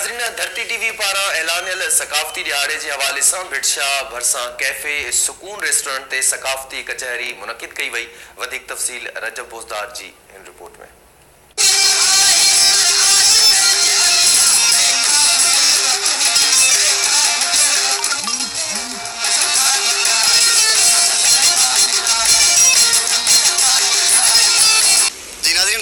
नाज़रीन धरती टीवी पारा ऐलानियल सकाफ़ती ॾियारे जे हवाले सां भिटशाह भरिसां कैफ़े सुकून रेस्टोरेंट ते सकाफ़ती कचहरी मुनक़िद कई वई। वधीक तफ़सील रजब बोज़दार जी हिन रिपोर्ट में।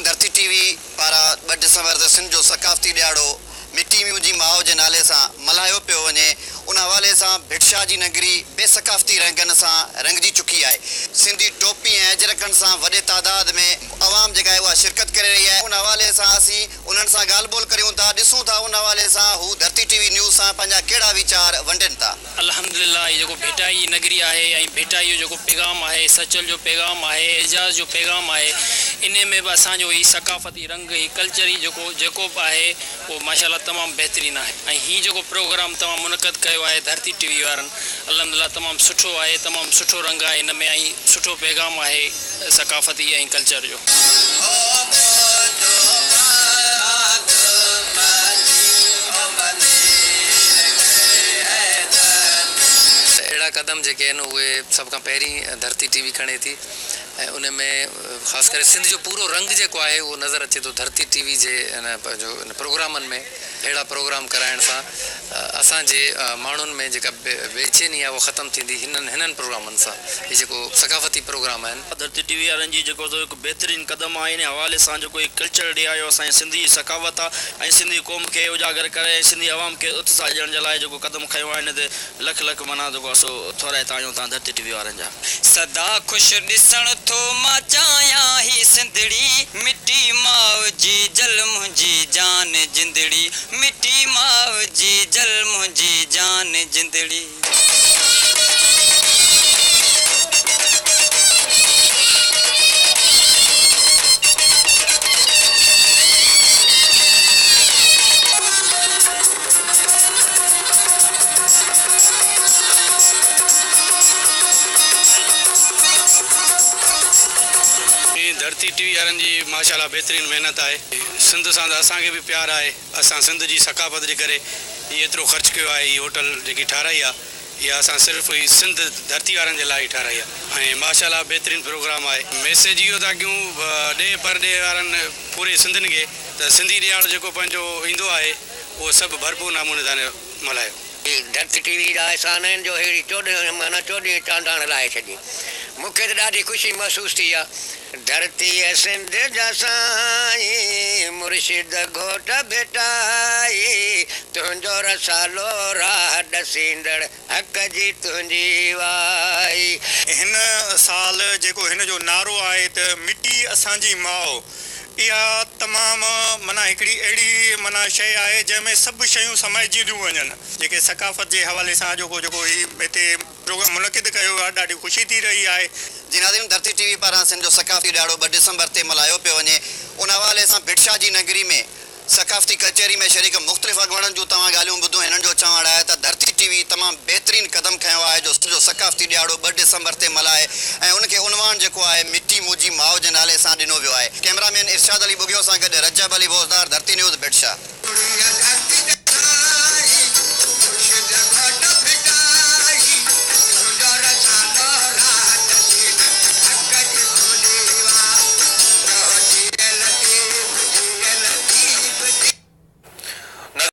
धरती टीवी पारा 2 डिसंबर ते सिंध जो सकाफ़ती ॾियारो मिट्टी मुंहिंजी माउ जे नाले सां मल्हायो पियो वञे। उन हवाले सां भिटशाह जी नगरी बेसकाफ़ती रंगनि सां रंगजी चुकी आहे। सिंधी टोपी ऐं अजरकनि सां वॾे तादाद में आवाम जेका आहे उहा शिरकत करे रही आहे। उन हवाले सां असीं उन्हनि सां ॻाल्हि ॿोल करियूं था, ॾिसूं था उन हवाले सां हू धरती टीवी न्यूज़ सां पंहिंजा कहिड़ा वीचार वंडनि था। अल्हम्दुलिल्लाह ये जेको भेटाई नगरी आहे ऐं भेटाई जो जेको पैगाम आहे, सचल जो पैगाम आहे, एजाज़ जो पैगाम आहे, इन में बि असांजो ही सकाफ़ती रंग ही कल्चर ही जेको बि आहे उहो माशाअल्लाह तमामु बहितरीनु आहे। ऐं हीउ जेको प्रोग्राम तव्हां मुनक़िद कयो आहे धरती टीवी वारनि, अल्हम्दुलिल्लाह तमामु सुठो आहे, तमामु सुठो रंग आहे इन में ऐं सुठो पैगाम आहे सकाफ़ती ऐं कल्चर जो। अहिड़ा क़दम जेके आहिनि उहे सभ खां पहिरीं धरती टीवी खणे थी ऐं उन में ख़ासि करे सिंध जो पूरो रंग जेको आहे उहो नज़र अचे थो धरती टीवी जे इन प्रोग्रामनि में। अहिड़ा प्रोग्राम कराइण सां असांजे माण्हुनि में जेका बेचैनी आहे उहा ख़तमु थींदी हिननि प्रोग्रामनि सां। हीअ जेको सकाफ़ती प्रोग्राम आहिनि धरती टीवी वारनि जी जेको हिकु बहितरीनु क़दम आहे इन हवाले सां जेको कल्चर डे आयो असांजी सिंधी सकावत आहे ऐं सिंधी क़ौम खे उजागर करे ऐं सिंधी आवाम खे उत्साह ॾियण जे लाइ जेको क़दम खयो आहे इन ते लख लख माना जेको असां थोराए था आहियूं तव्हां धरती टीवी वारनि जा। सदा ख़ुशि ॾिसण थो मां चाहियां ही सिंधड़ी, मिट्टी माउ जी जल मुंहिंजी जान जिंदड़ी, मिट्टी माउ जी जल मुंहिंजी जान जिंदड़ी। धरती टीवी वारनि जी माशाअल्लाह बहितरीनु महिनत आहे। सिंध सां त असांखे बि प्यारु आहे। असां सिंध जी सकाफ़त जे करे हीअ एतिरो ख़र्चु कयो आहे। हीअ होटल जेकी ठाराई आहे इहा असां सिर्फ़ु ही सिंध धरती वारनि जे लाइ ठाराई आहे ऐं माशाअल्लाह बहितरीनु प्रोग्राम आहे। मैसेज इहो था कयूं ॾे पर ॾे वारनि पूरे सिंधियुनि खे त सिंधी ॾियारो जेको पंहिंजो ईंदो आहे उहो सभु भरपूर नमूने सां मल्हायो। धरती टीवी जा अहसान आहिनि जो अहिड़ी 14 चांडाण लाहे छॾी। मूंखे त ॾाढी ख़ुशी महसूसु थी आहे। धरती सिंध जा साईं मुर्शिद घोट भेटाई, तुंहिंजो रसालो राह ॾसींदड़ हक़ जी तुंहिंजी वाई। हिन साल जेको हिन जो नारो आहे त मिट्टी असांजी माउ, इहा तमामु माना हिकिड़ी अहिड़ी माना शइ आहे जंहिंमें सभु शयूं समाइजी थियूं वञनि। जेके सकाफ़त जे हवाले सां जेको ही हिते प्रोग्राम मुनक़िद कयो आहे ॾाढी ख़ुशी थी रही आहे। जी नाज़रीन धरती टीवी पारां सिंध जो सकाफ़ती ॾियारो 2 डिसंबर ते मल्हायो पियो वञे। उन हवाले सां भिटशाह जी नगरी में सकाफ़ती कचहरी में शरीक मुख़्तलिफ़ अॻुवाणनि जूं तव्हां ॻाल्हियूं ॿुधो। हिननि जो चवणु आहे त धरती टीवी तमामु बहितरीनु क़दम खयो आहे जो सकाफ़ती ॾियारो 2 डिसंबर ते मल्हाए ऐं उनखे उनवान जेको आहे मिट्टी मुंहिंजी माउ जे नाले सां ॾिनो वियो आहे। कैमरामैन इरशाद अली बुगियो सां गॾु रजब अली बोज़दार, धरती न्यूज़ भिटशाह।